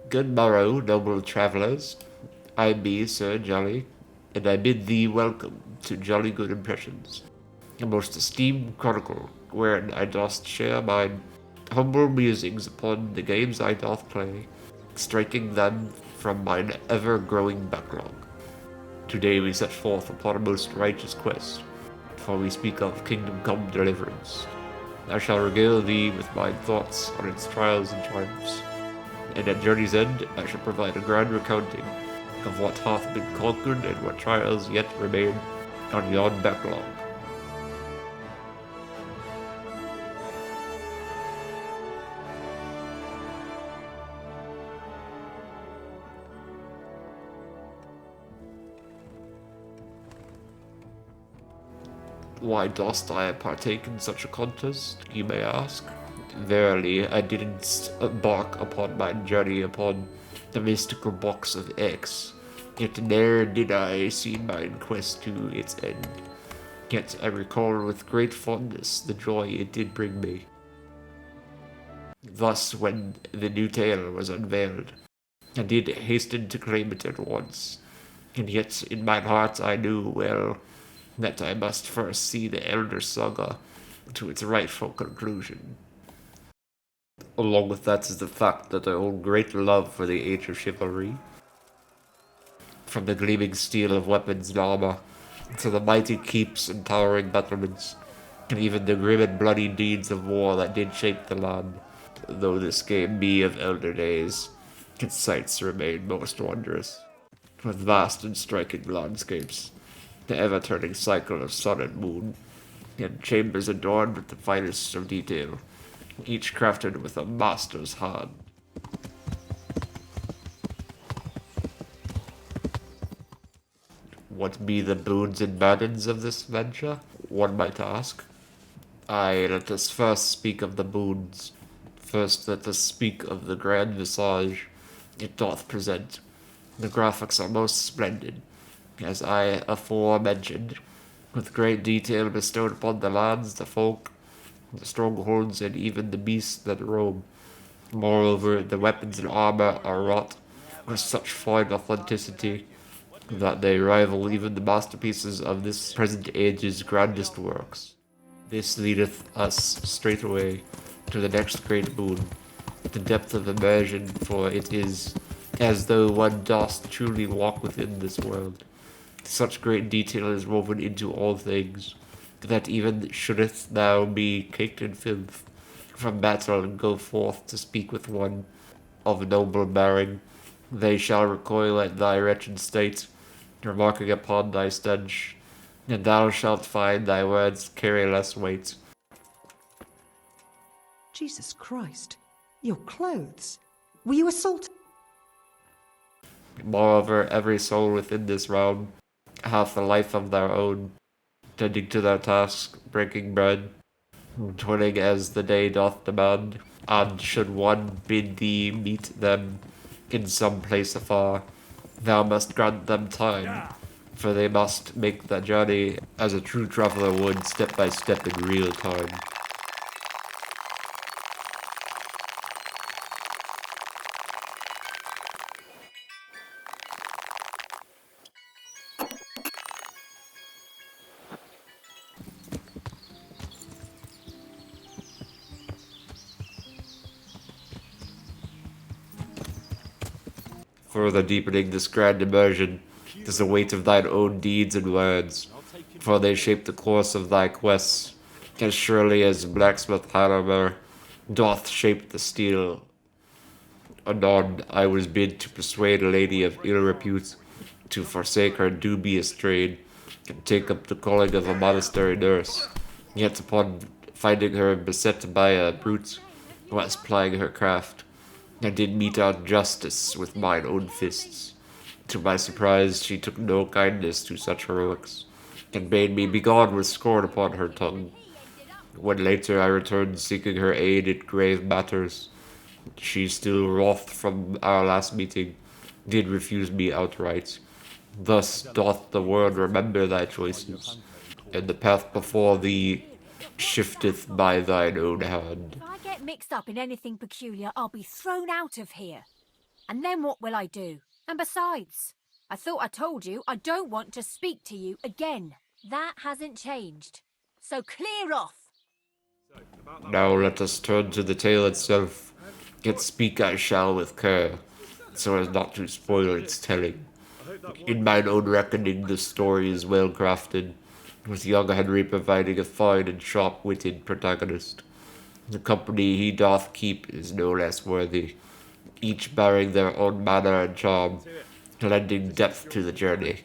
Good morrow, noble travellers. I be Sir Jolly, and I bid thee welcome to Jolly Good Impressions, a most esteemed chronicle, wherein I doth share mine humble musings upon the games I doth play, striking them from mine ever-growing backlog. Today we set forth upon a most righteous quest, for we speak of Kingdom Come Deliverance. I shall regale thee with mine thoughts on its trials and triumphs, and at journey's end I shall provide a grand recounting of what hath been conquered and what trials yet remain on yon backlog. Why dost I partake in such a contest, you may ask? Verily, I didn't embark upon my journey upon the mystical box of X, yet ne'er did I see mine quest to its end. Yet I recall with great fondness the joy it did bring me. Thus, when the new tale was unveiled, I did hasten to claim it at once, and yet in mine heart I knew well that I must first see the Elder Saga to its rightful conclusion. Along with that is the fact that I own great love for the age of chivalry. From the gleaming steel of weapons and armor, to the mighty keeps and towering battlements, and even the grim and bloody deeds of war that did shape the land. Though this game be of elder days, its sights remain most wondrous, with vast and striking landscapes, the ever-turning cycle of sun and moon, and chambers adorned with the finest of detail, each crafted with a master's hand. What be the boons and burdens of this venture? One might ask. Aye, let us first speak of the boons. First let us speak of the grand visage it doth present. The graphics are most splendid, as I afore mentioned, with great detail bestowed upon the lands, the folk, the strongholds, and even the beasts that roam. Moreover, the weapons and armor are wrought with such fine authenticity that they rival even the masterpieces of this present age's grandest works. This leadeth us straightway to the next great boon, the depth of immersion, for it is as though one doth truly walk within this world. Such great detail is woven into all things, that even shouldst thou be caked in filth from battle and go forth to speak with one of noble bearing, they shall recoil at thy wretched state, remarking upon thy stench, and thou shalt find thy words carry less weight. Jesus Christ, your clothes. Were you assaulted? Moreover, every soul within this realm hath a life of their own, tending to their tasks, breaking bread, toiling as the day doth demand, and should one bid thee meet them in some place afar, thou must grant them time, for they must make the journey as a true traveler would, step by step in real time. Further deepening this grand immersion is the weight of thine own deeds and words, for they shape the course of thy quests, as surely as blacksmith hammer doth shape the steel. Anon I was bid to persuade a lady of ill repute to forsake her dubious trade, and take up the calling of a monastery nurse. Yet upon finding her beset by a brute whilst plying her craft, I did mete out justice with mine own fists. To my surprise, she took no kindness to such heroics, and bade me begone with scorn upon her tongue. When later I returned seeking her aid in grave matters, she, still wroth from our last meeting, did refuse me outright. Thus doth the world remember thy choices, and the path before thee shifteth by thine own hand. If I get mixed up in anything peculiar, I'll be thrown out of here. And then what will I do? And besides, I thought I told you I don't want to speak to you again. That hasn't changed. So clear off. Now let us turn to the tale itself. Yet speak I shall with care, so as not to spoil its telling. In mine own reckoning the story is well crafted, with young Henry providing a fine and sharp-witted protagonist. The company he doth keep is no less worthy, each bearing their own manner and charm, lending depth to the journey.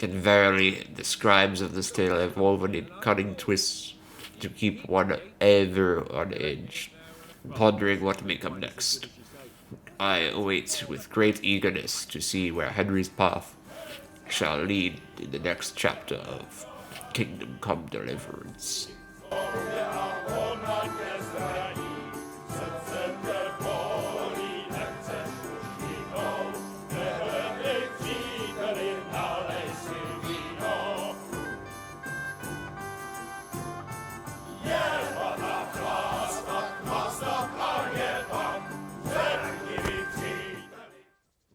And verily, the scribes of this tale have woven in cunning twists to keep one ever on edge, pondering what may come next. I await with great eagerness to see where Henry's path shall lead in the next chapter of Kingdom Come Deliverance.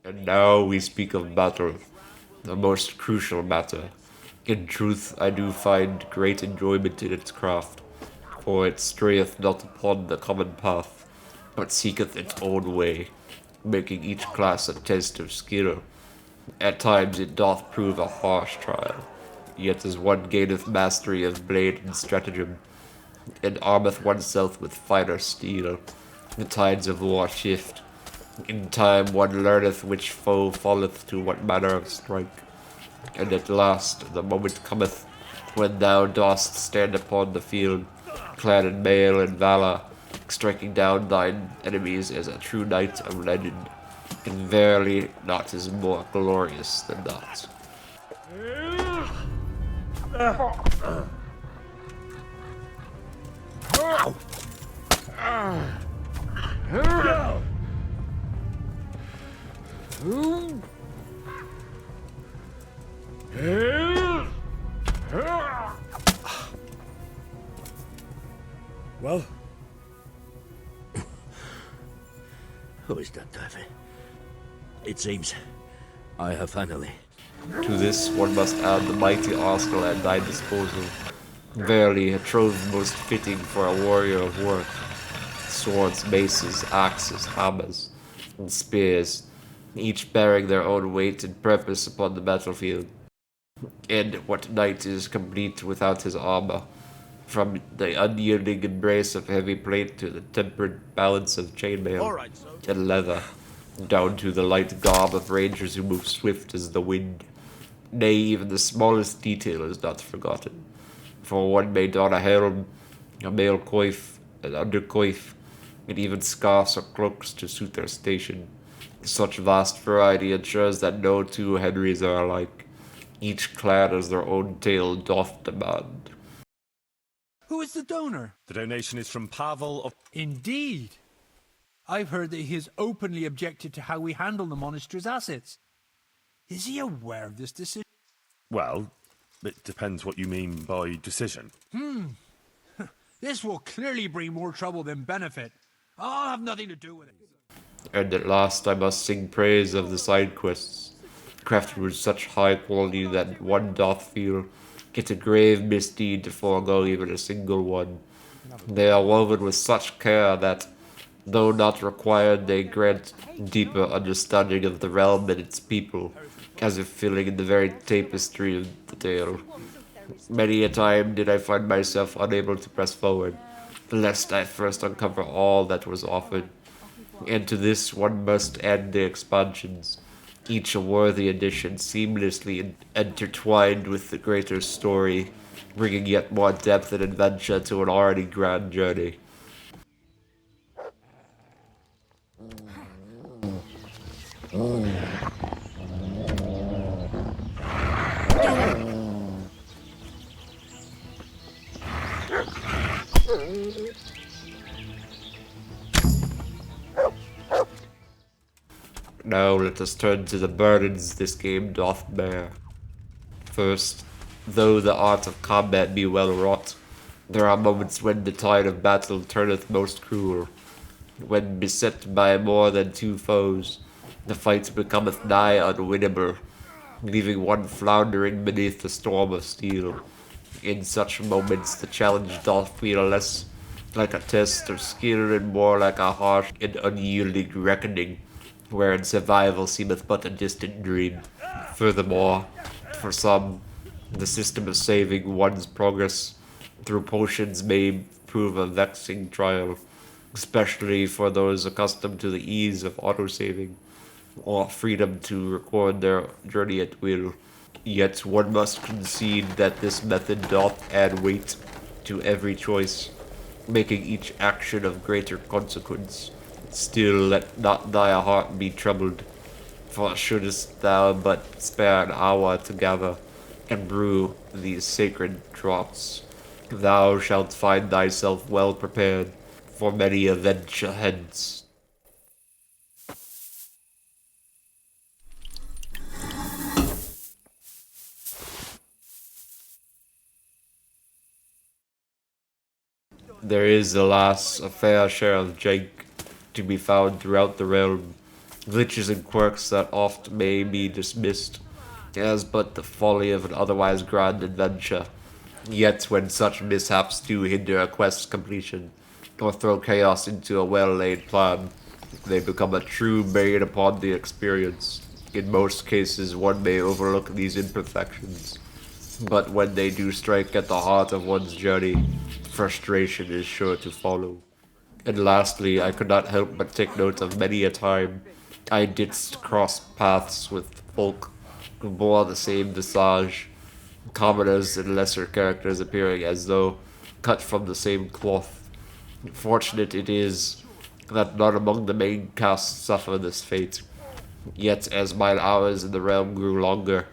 And now we speak of battle, the most crucial matter. In truth, I do find great enjoyment in its craft, for it strayeth not upon the common path, but seeketh its own way, making each class a test of skill. At times it doth prove a harsh trial, yet as one gaineth mastery of blade and stratagem, and armeth oneself with finer steel, the tides of war shift. In time one learneth which foe falleth to what manner of strike, and at last the moment cometh when thou dost stand upon the field, clad in mail and valour, striking down thine enemies as a true knight of legend, and verily naught is more glorious than that. Well? Who is that, Davy? It seems I have finally. To this one must add the mighty arsenal at thy disposal. Verily, a trove most fitting for a warrior of work. Swords, maces, axes, hammers, and spears, each bearing their own weight and purpose upon the battlefield. And what knight is complete without his armor? From the unyielding embrace of heavy plate to the tempered balance of chainmail and leather, down to the light garb of rangers who move swift as the wind. Nay, even the smallest detail is not forgotten, for one may don a helm, a mail coif, an undercoif, and even scarfs or cloaks to suit their station. Such vast variety ensures that no two Henrys are alike, each clad as their own tale doth demand. Who is the donor? The donation is from Pavel of... Indeed. I've heard that he has openly objected to how we handle the monastery's assets. Is he aware of this decision? Well, it depends what you mean by decision. This will clearly bring more trouble than benefit. I'll have nothing to do with it. And at last I must sing praise of the side quests, crafted with such high quality that one doth feel it's a grave misdeed to forego even a single one. They are woven with such care that, though not required, they grant deeper understanding of the realm and its people, as if filling in the very tapestry of the tale. Many a time did I find myself unable to press forward, lest I first uncover all that was offered. And to this one must add the expansions, each a worthy addition seamlessly intertwined with the greater story, bringing yet more depth and adventure to an already grand journey. Now let us turn to the burdens this game doth bear. First, though the art of combat be well wrought, there are moments when the tide of battle turneth most cruel, when beset by more than two foes, the fight becometh nigh unwinnable, leaving one floundering beneath the storm of steel. In such moments, the challenge doth feel less like a test of skill and more like a harsh and unyielding reckoning, wherein survival seemeth but a distant dream. Furthermore, for some, the system of saving one's progress through potions may prove a vexing trial, especially for those accustomed to the ease of autosaving or freedom to record their journey at will. Yet one must concede that this method doth add weight to every choice, making each action of greater consequence. Still let not thy heart be troubled, for shouldest thou but spare an hour to gather and brew these sacred drops, thou shalt find thyself well prepared for many a venture hence. There is, alas, a fair share of jank to be found throughout the realm, glitches and quirks that oft may be dismissed as but the folly of an otherwise grand adventure. Yet when such mishaps do hinder a quest's completion, or throw chaos into a well-laid plan, they become a true bane upon the experience. In most cases one may overlook these imperfections, but when they do strike at the heart of one's journey, frustration is sure to follow. And lastly, I could not help but take note of many a time I didst cross paths with folk who bore the same visage, commoners and lesser characters appearing as though cut from the same cloth. Fortunate it is that none among the main cast suffer this fate. Yet as mine hours in the realm grew longer,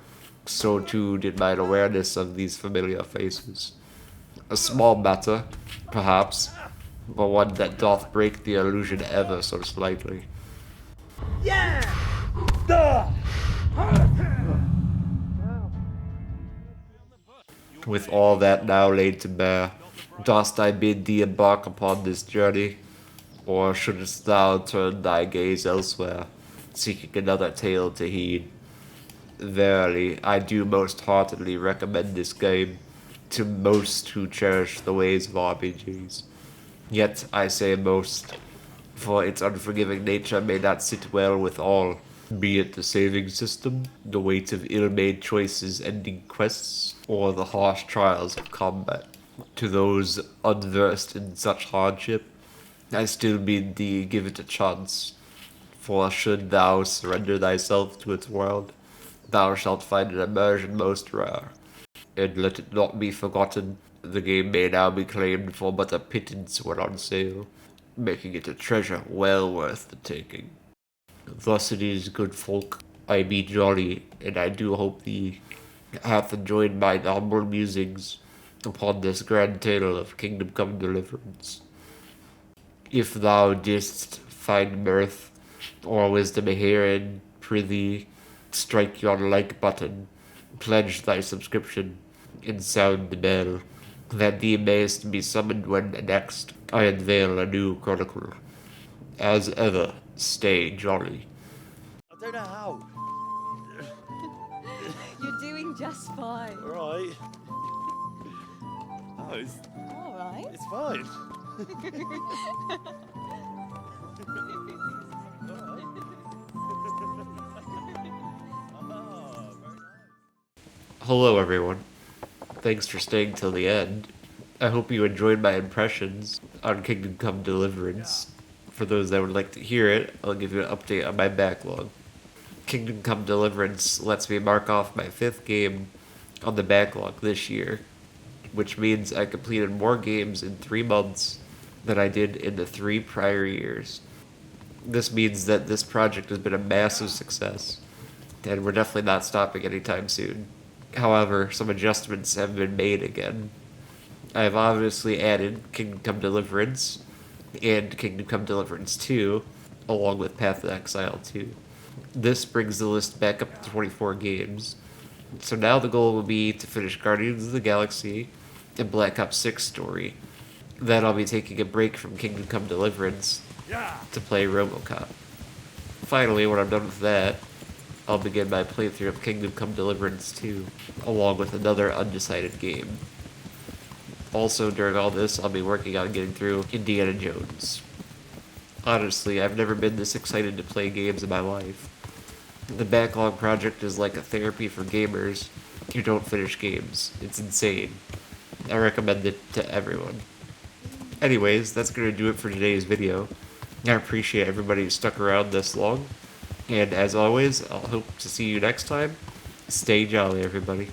so too did mine awareness of these familiar faces. A small matter, perhaps, but one that doth break the illusion ever so slightly. With all that now laid to bear, dost I bid thee embark upon this journey, or shouldst thou turn thy gaze elsewhere, seeking another tale to heed? Verily, I do most heartily recommend this game to most who cherish the ways of RPGs. Yet I say most, for its unforgiving nature may not sit well with all, be it the saving system, the weight of ill-made choices ending quests, or the harsh trials of combat. To those unversed in such hardship, I still bid thee give it a chance, for should thou surrender thyself to its world, thou shalt find an immersion most rare. And let it not be forgotten, the game may now be claimed for but a pittance when on sale, making it a treasure well worth the taking. Thus it is, good folk, I be jolly, and I do hope thee hath enjoyed my humble musings upon this grand tale of Kingdom Come Deliverance. If thou didst find mirth or wisdom herein, prithee, strike yon like button, pledge thy subscription, and sound the bell, that thee mayst be summoned when next I unveil a new chronicle. As ever, stay jolly. I don't know how. You're doing just fine. All right. Oh, All right. it's fine. Hello everyone. Thanks for staying till the end. I hope you enjoyed my impressions on Kingdom Come Deliverance. For those that would like to hear it, I'll give you an update on my backlog. Kingdom Come Deliverance lets me mark off my 5th game on the backlog this year, which means I completed more games in 3 months than I did in the 3 prior years. This means that this project has been a massive success, and we're definitely not stopping anytime soon. However, some adjustments have been made again. I have obviously added Kingdom Come Deliverance and Kingdom Come Deliverance 2, along with Path of Exile 2. This brings the list back up to 24 games. So now the goal will be to finish Guardians of the Galaxy and Black Ops 6 story. Then I'll be taking a break from Kingdom Come Deliverance to play RoboCop. Finally, when I'm done with that, I'll begin my playthrough of Kingdom Come Deliverance 2, along with another undecided game. Also, during all this, I'll be working on getting through Indiana Jones. Honestly, I've never been this excited to play games in my life. The Backlog project is like a therapy for gamers who don't finish games. It's insane. I recommend it to everyone. Anyways, that's going to do it for today's video. I appreciate everybody who stuck around this long. And as always, I'll hope to see you next time. Stay jolly, everybody.